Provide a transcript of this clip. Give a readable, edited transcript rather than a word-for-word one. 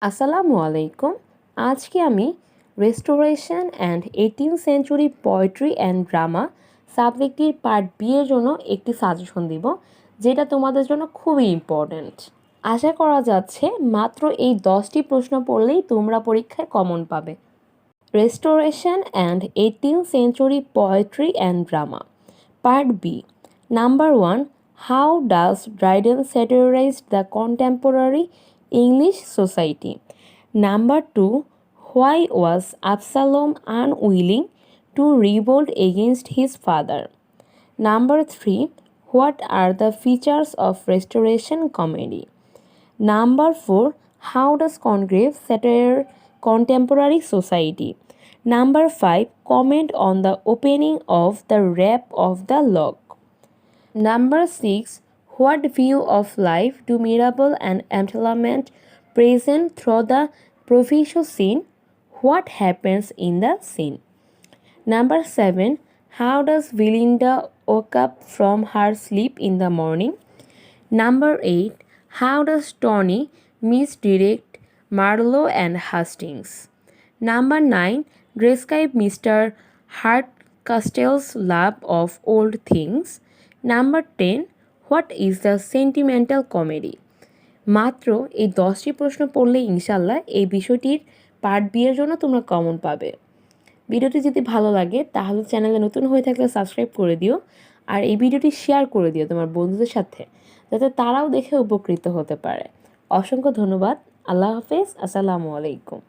আসসালামু আলাইকুম। আজকে আমি restoration and 18th century poetry and drama সাবজেক্টটির পার্ট বি এর জন্য একটি সাজেশন দিব, যেটা তোমাদের জন্য খুবই ইম্পর্ট্যান্ট। আশা করা যাচ্ছে মাত্র এই 10টি প্রশ্ন পড়লেই তোমরা পরীক্ষায় কমন পাবে। Restoration and 18th century poetry and drama. Part B. Number 1. How does Dryden satirize the contemporary English society? Number 2. Why was Absalom unwilling to revolt against his father? Number 3. What are the features of Restoration comedy? Number 4. How does Congreve satire contemporary society? Number 5. Comment on the opening of the Rap of the Log. Number 6. What view of life do Mirabel and Entertainment present through the provincial scene? What happens in the scene? Number 7. How does Belinda wake up from her sleep in the morning? Number 8. How does Tony misdirect Marlowe and Hastings? Number 9. Describe Mr. Hardcastle's love of old things. Number 10. What is the sentimental comedy? মাত্র এই 10টি প্রশ্ন পড়লে ইনশাল্লাহ এই বিষয়টির part B এর জন্য তোমরা কমন পাবে। ভিডিওটি যদি ভালো লাগে তাহলে চ্যানেলে নতুন হয়ে থাকলে সাবস্ক্রাইব করে দিও, আর এই ভিডিওটি শেয়ার করে দিও তোমার বন্ধুদের সাথে, যাতে তারাও দেখে উপকৃত হতে পারে। অসংখ্য ধন্যবাদ। আল্লাহ হাফেজ। আসসালামু আলাইকুম।